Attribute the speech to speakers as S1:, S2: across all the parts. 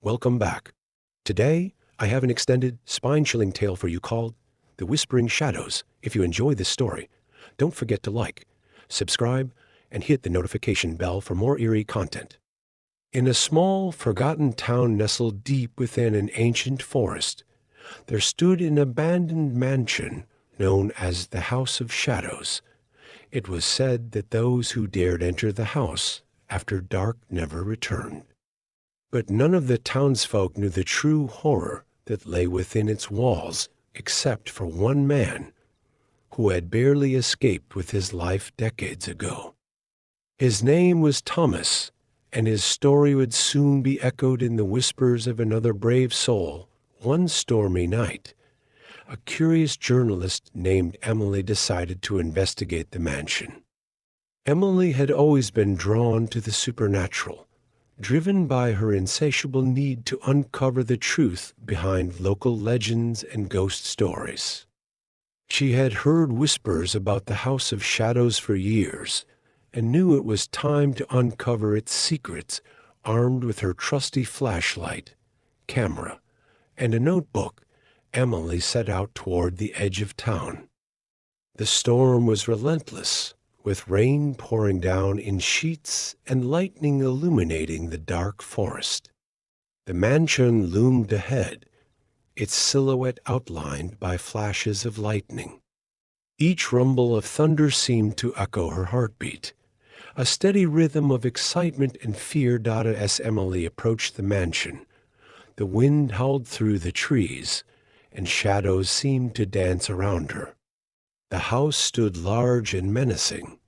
S1: welcome back. Today, I have an extended, spine-chilling tale for you called The Whispering Shadows. If you enjoy this story, don't forget to like, subscribe, and hit the notification bell for more eerie content. In a small, forgotten town nestled deep within an ancient forest, there stood an abandoned mansion known as the House of Shadows. It was said that those who dared enter the house after dark never returned. But none of the townsfolk knew the true horror that lay within its walls, except for one man who had barely escaped with his life decades ago. His name was Thomas, and his story would soon be echoed in the whispers of another brave soul. One stormy night, a curious journalist named Emily decided to investigate the mansion. Emily had always been drawn to the supernatural, driven by her insatiable need to uncover the truth behind local legends and ghost stories. She had heard whispers about the House of Shadows for years and knew it was time to uncover its secrets. Armed with her trusty flashlight, camera, and a notebook, Emily set out toward the edge of town. The storm was relentless, with rain pouring down in sheets and lightning illuminating the dark forest. The mansion loomed ahead, its silhouette outlined by flashes of lightning. Each rumble of thunder seemed to echo her heartbeat, a steady rhythm of excitement and fear. As Emily approached the mansion, the wind howled through the trees, and shadows seemed to dance around her. The house stood large and menacing,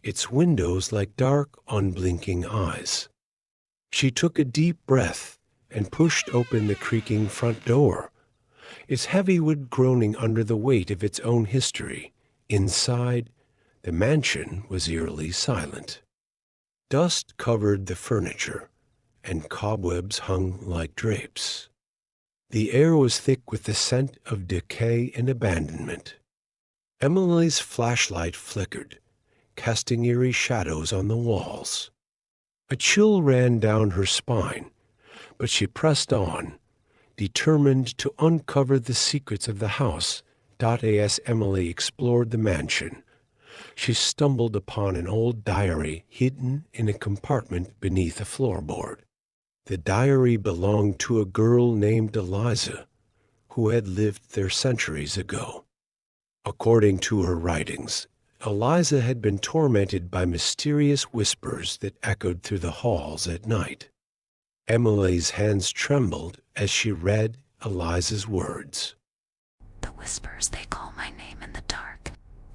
S1: its windows like dark, unblinking eyes. She took a deep breath and pushed open the creaking front door, its heavy wood groaning under the weight of its own history. Inside, the mansion was eerily silent. Dust covered the furniture, and cobwebs hung like drapes. The air was thick with the scent of decay and abandonment. Emily's flashlight flickered, casting eerie shadows on the walls. A chill ran down her spine, but she pressed on, determined to uncover the secrets of the house. As Emily explored the mansion, she stumbled upon an old diary hidden in a compartment beneath a floorboard. The diary belonged to a girl named Eliza, who had lived there centuries ago. According to her writings, Eliza had been tormented by mysterious whispers that echoed through the halls at night. Emily's hands trembled as she read Eliza's words.
S2: The whispers, they call my name in the dark.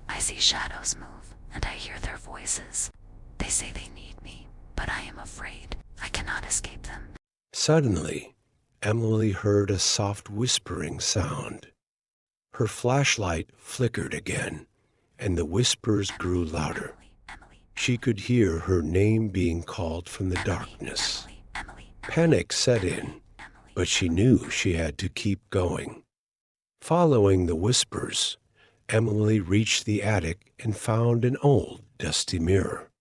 S2: I see shadows move, and I hear their voices. They say they need me, but I am afraid. I cannot escape them.
S1: Suddenly, Emily heard a soft whispering sound. Her flashlight flickered again, and the whispers grew louder.
S2: Emily.
S1: She could hear her name being called from the darkness. Panic set in, but she knew she had to keep going. Following the whispers, Emily reached the attic and found an old, dusty mirror.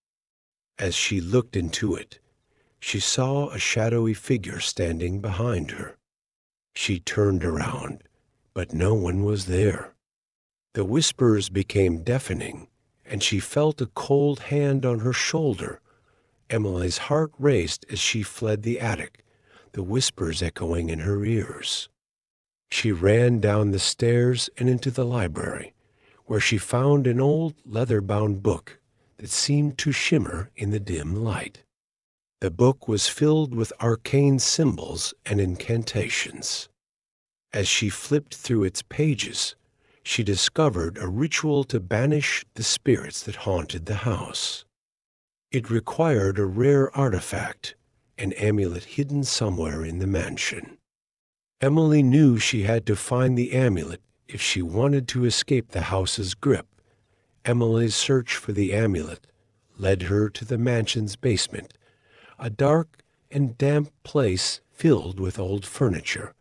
S1: As she looked into it, she saw a shadowy figure standing behind her. She turned around, but no one was there. The whispers became deafening, and she felt a cold hand on her shoulder. Emily's heart raced as she fled the attic, the whispers echoing in her ears. She ran down the stairs and into the library, where she found an old leather-bound book that seemed to shimmer in the dim light. The book was filled with arcane symbols and incantations. As she flipped through its pages, she discovered a ritual to banish the spirits that haunted the house. It required a rare artifact, an amulet hidden somewhere in the mansion. Emily knew she had to find the amulet if she wanted to escape the house's grip. Emily's search for the amulet led her to the mansion's basement, a dark and damp place filled with old furniture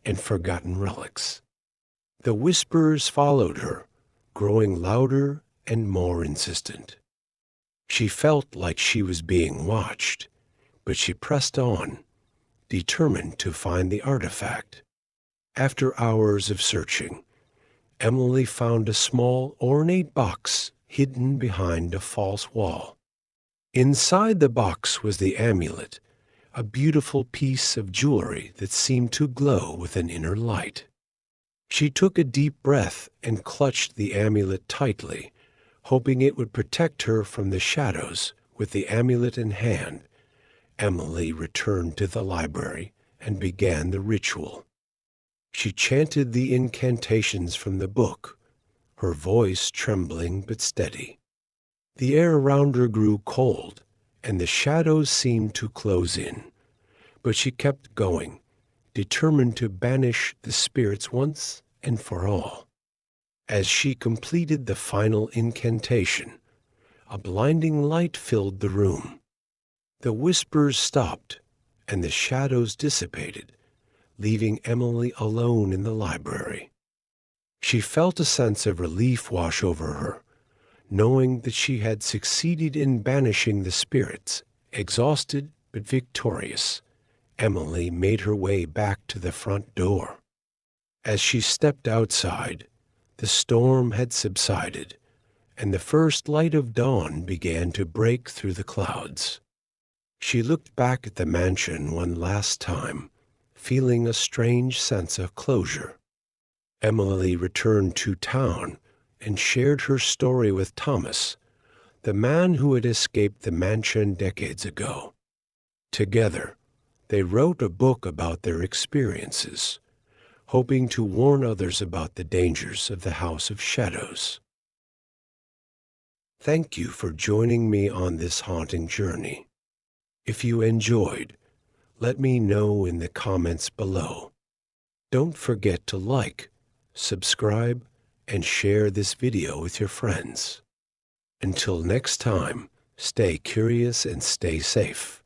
S1: and forgotten relics. The whispers followed her, growing louder and more insistent. She felt like she was being watched, but she pressed on, determined to find the artifact. After hours of searching, Emily found a small, ornate box hidden behind a false wall. Inside the box was the amulet, a beautiful piece of jewelry that seemed to glow with an inner light. She took a deep breath and clutched the amulet tightly, hoping it would protect her from the shadows. With the amulet in hand, Emily returned to the library and began the ritual. She chanted the incantations from the book, her voice trembling but steady. The air around her grew cold, and the shadows seemed to close in. But she kept going, determined to banish the spirits once and for all. As she completed the final incantation, a blinding light filled the room. The whispers stopped, and the shadows dissipated, leaving Emily alone in the library. She felt a sense of relief wash over her, knowing that she had succeeded in banishing the spirits. Exhausted but victorious, Emily made her way back to the front door. As she stepped outside, the storm had subsided, and the first light of dawn began to break through the clouds. She looked back at the mansion one last time, feeling a strange sense of closure. Emily returned to town and shared her story with Thomas, the man who had escaped the mansion decades ago. Together, they wrote a book about their experiences, hoping to warn others about the dangers of the House of Shadows. Thank you for joining me on this haunting journey. If you enjoyed, let me know in the comments below. Don't forget to like, subscribe, and share this video with your friends. Until next time, stay curious and stay safe.